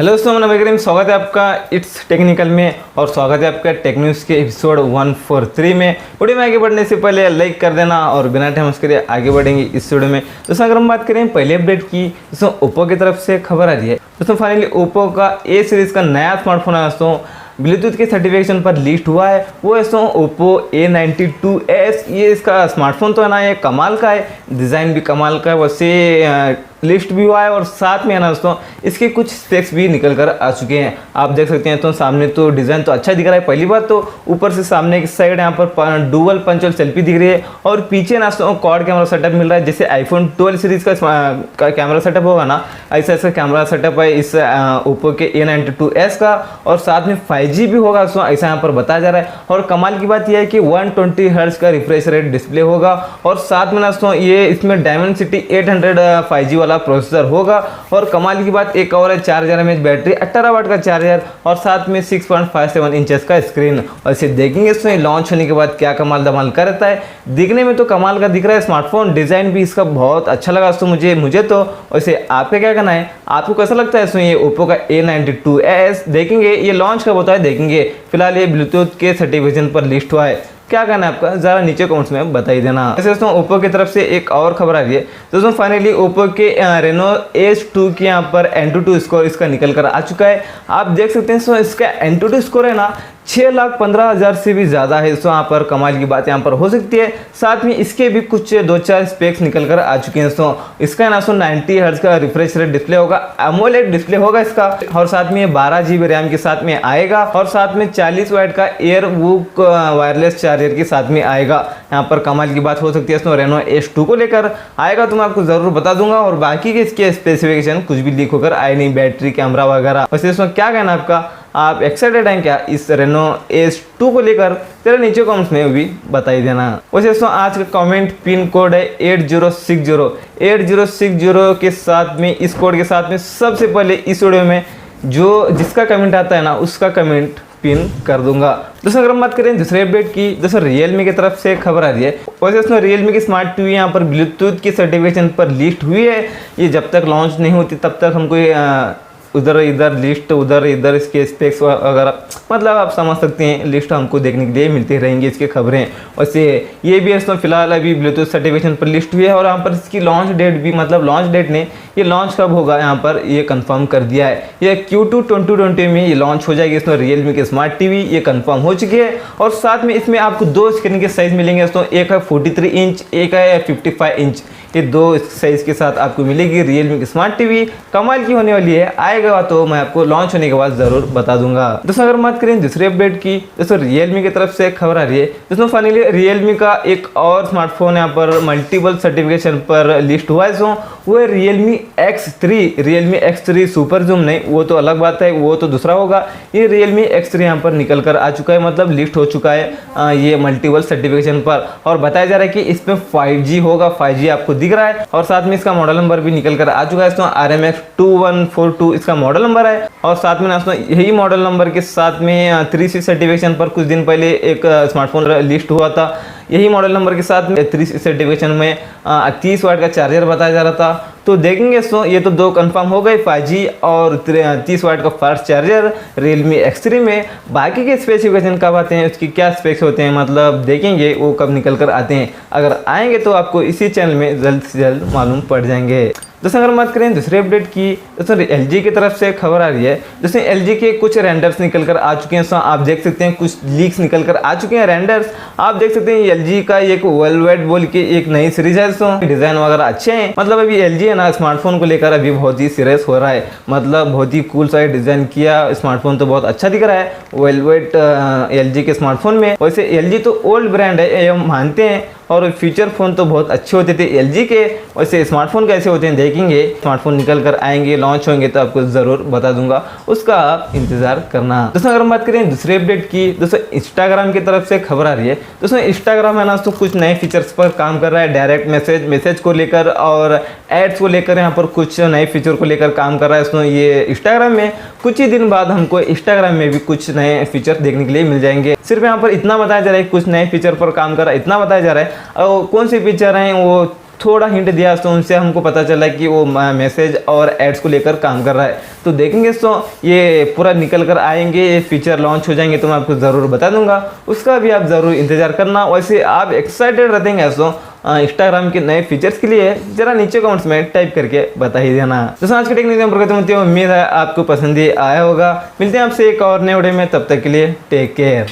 Hello दोस्तों, मैं नवीन, स्वागत है आपका इट्स टेक्निकल में और स्वागत है आपका टेक न्यूज़ के एपिसोड 143 में। वीडियो में आगे बढ़ने से पहले लाइक कर देना और बिना टाइम उसके आगे बढ़ेंगे इस वीडियो में। दोस्तों अगर हम बात करें पहले अपडेट की, दोस्तों ओप्पो की तरफ से खबर आ रही है। दोस्तों फाइनली ओप्पो का ए सीरीज़ का नया स्मार्टफोन है दोस्तों, ब्लूटूथ के सर्टिफिकेशन पर लिस्ट हुआ है। वो है दोस्तों ओप्पो A92s। ये इसका स्मार्टफोन तो है ना, ये कमाल का है, डिज़ाइन भी कमाल का है, वैसे लिस्ट भी हुआ है और साथ में है ना दोस्तों इसके कुछ स्पेक्स भी निकल कर आ चुके हैं। आप देख सकते हैं तो सामने तो डिज़ाइन तो अच्छा दिख रहा है। पहली बात तो ऊपर से सामने की साइड यहाँ पर डुअल पंच होल सेल्फी दिख रही है और पीछे ना दोस्तों क्वाड कैमरा सेटअप मिल रहा है। जैसे आईफोन 12 सीरीज़ का कैमरा सेटअप होगा ना, ऐसा कैमरा सेटअप है इस ओप्पो के A92s का और साथ में 5G भी होगा दोस्तों, ऐसा यहाँ पर बताया जा रहा है। और कमाल की बात यह है कि 120 हर्ट्ज का रिफ्रेश रेट डिस्प्ले होगा और साथ में ना दोस्तों ये इसमें डायमेंसिटी 800 5G वाला प्रोसेसर होगा। और कमाल की बात एक और है, 4000 mAh बैटरी, 18 वाट का चार्जर और साथ में 6.57 इंचेस का स्क्रीन। और इसे देखेंगे इसमें लॉन्च होने के बाद क्या कमाल धमाल करता है। दिखने में तो कमाल का दिख रहा है स्मार्टफोन, डिज़ाइन भी इसका बहुत अच्छा लगा दोस्तों मुझे तो। वैसे आपका क्या कहना है, आपको कैसा लगता है इसमें ये ओप्पो का A92s? देखेंगे ये लॉन्च कब होता है, देखेंगे। फिलहाल ये ब्लूटूथ के सर्टिफिकेशन पर लिस्ट हुआ है। क्या कहना है आपका, ज़रा नीचे कमेंट्स में बताइए देना। ऐसे दोस्तों ओप्पो की तरफ से एक और खबर आ रही है। दोस्तों फाइनली ओप्पो के रेनो S2 के यहाँ पर Antutu स्कोर इसका निकल कर आ चुका है। आप देख सकते हैं दोस्तों इसका Antutu स्कोर है ना 6,15,000 से भी ज़्यादा है। दोस्तों यहाँ पर कमाल की बात यहाँ पर हो सकती है। साथ में इसके भी कुछ 2-4 स्पेक्स निकल कर आ चुके हैं दोस्तों। इसका ना दोस्तों 90 हर्ट्ज का रिफ्रेश रेट डिस्प्ले होगा, एमोलेड डिस्प्ले होगा इसका और साथ में 12 GB रैम के साथ में आएगा और साथ में 40 वाट का एयरवुक वायरलेस चार्जर के साथ में आएगा। यहाँ पर कमाल की बात हो सकती है दोस्तों रेनो S2 को लेकर आएगा तो मैं आपको ज़रूर बता दूंगा और बाकी के इसके स्पेसिफिकेशन कुछ भी लीक होकर आए नहीं, बैटरी कैमरा वगैरह। वैसे दोस्तों क्या कहना आपका, आप एक्साइटेड हैं क्या इस रेनो S2 को लेकर? तेरे नीचे कमेंट्स में भी बताई देना। वैसे दोस्तों आज का कमेंट पिन कोड है 8060 के साथ में, इस कोड के साथ में सबसे पहले इस वीडियो में जिसका कमेंट आता है ना उसका कमेंट पिन कर दूंगा। दोस्तों अगर हम बात करें दूसरे अपडेट की, दोस्तों रियलमी की तरफ से खबर आ रही है। वैसे दोस्तों रियलमी की स्मार्ट टीवी यहाँ पर ब्लूटूथ की सर्टिफिकेशन पर लिस्ट हुई है। ये जब तक लॉन्च नहीं होती तब तक हमको उधर इधर लिस्ट, उधर इधर इसके स्पेक्स वगैरह, मतलब आप समझ सकते हैं लिस्ट हमको देखने के लिए मिलती रहेंगी इसकी खबरें। वैसे ये भी दोस्तों फिलहाल अभी ब्लूटूथ सर्टिफिकेशन पर लिस्ट हुई है और यहाँ पर इसकी लॉन्च डेट भी, मतलब लॉन्च डेट ने ये लॉन्च कब होगा यहाँ पर ये कंफर्म कर दिया है। ये Q2 2020 में ये लॉन्च हो जाएगी इसमें रियलमी की स्मार्ट टीवी, ये कंफर्म हो चुकी है। और साथ में इसमें आपको 2 स्क्रीन के साइज मिलेंगे दोस्तों, एक है 43 इंच, एक है 55 इंच। ये 2 साइज के साथ आपको मिलेगी रियलमी की स्मार्ट टीवी। कमाल की होने वाली है, आएगा तो मैं आपको लॉन्च होने के बाद ज़रूर बता दूंगा। दोस्तों अगर बात करें दूसरे अपडेट की, दोस्तों रियलमी की तरफ से खबर आ रही है। दोस्तों फाइनली रियलमी का एक और स्मार्टफोन यहाँ पर मल्टीपल सर्टिफिकेशन पर लिस्ट हुआ है दोस्तों, वो है रियलमी X3 सुपर जूम नहीं, वो तो अलग बात है, वो तो दूसरा होगा। ये रियलमी X3 यहाँ पर निकल कर आ चुका है, मतलब लिस्ट हो चुका है ये मल्टीपल सर्टिफिकेशन पर। और बताया जा रहा है कि इसमें 5G होगा, 5G आपको दिख रहा है और साथ में इसका मॉडल नंबर भी निकल कर आ चुका है दोस्तों, RMX 2142 इसका मॉडल नंबर है। और साथ में दोस्तों यही मॉडल नंबर के साथ में 3C सर्टिफिकेशन पर कुछ दिन पहले एक स्मार्टफोन लिस्ट हुआ था। यही मॉडल नंबर के साथ में 3C सर्टिफिकेशन में 30 वाट का चार्जर बताया जा रहा था। तो देखेंगे दोस्तों ये तो 2 कंफर्म हो गए, 5G और 30 वाट का फास्ट चार्जर रियलमी X3 में। बाकी के स्पेसिफिकेशन कब आते हैं, उसकी क्या स्पेक्स होते हैं, मतलब देखेंगे वो कब निकल कर आते हैं। अगर आएंगे तो आपको इसी चैनल में जल्द से जल्द मालूम पड़ जाएंगे। दोस्तों अगर बात करें दूसरे अपडेट की, दोस्तों LG की तरफ से खबर आ रही है। दोस्तों LG के कुछ रेंडर्स निकल कर आ चुके हैं दोस्तों, आप देख सकते हैं कुछ लीक्स निकल कर आ चुके हैं रेंडर्स। आप देख सकते हैं LG का एक वेलवेट बोल के एक नई सीरीज है दोस्तों, डिज़ाइन वगैरह अच्छे हैं। मतलब अभी LG है ना स्मार्टफोन को लेकर अभी बहुत ही सीरियस हो रहा है, मतलब बहुत ही कूल सा डिज़ाइन किया, स्मार्टफोन तो बहुत अच्छा दिख रहा है वेलवेट LG के स्मार्टफोन में। वैसे LG तो ओल्ड ब्रांड है, ये हम मानते हैं, और फीचर फ़ोन तो बहुत अच्छे होते थे LG के। वैसे स्मार्टफोन कैसे होते हैं देखेंगे, स्मार्टफोन निकल कर आएंगे, लॉन्च होंगे तो आपको ज़रूर बता दूंगा, उसका आप इंतज़ार करना। दोस्तों अगर हम बात करें दूसरे अपडेट की, दोस्तों इंस्टाग्राम की तरफ से खबर आ रही है। दोस्तों इंस्टाग्राम है ना तो कुछ नए फीचर्स पर काम कर रहा है, डायरेक्ट मैसेज को लेकर और एड्स को लेकर यहाँ पर कुछ नए फीचर को लेकर काम कर रहा है दोस्तों ये इंस्टाग्राम में। कुछ ही दिन बाद हमको इंस्टाग्राम में भी कुछ नए फीचर देखने के लिए मिल जाएंगे। सिर्फ यहाँ पर इतना बताया जा रहा है कुछ नए फीचर पर काम कर रहा है, इतना बताया जा रहा है। और कौन से फीचर हैं वो थोड़ा हिंट दिया तो उनसे हमको पता चला कि वो मैसेज और एड्स को लेकर काम कर रहा है। तो देखेंगे तो ये पूरा निकल कर आएंगे, ये फीचर लॉन्च हो जाएंगे तो मैं आपको ज़रूर बता दूंगा, उसका भी आप ज़रूर इंतज़ार करना। वैसे आप एक्साइटेड रहते हैं तो इंस्टाग्राम के नए फीचर्स के लिए जरा नीचे कमेंट्स में टाइप करके बता ही देना। दोस्तों आज के टेक्निक उम्मीद है आपको पसंद ही आया होगा। मिलते हैं आपसे एक और नए वीडियो में, तब तक के लिए टेक केयर।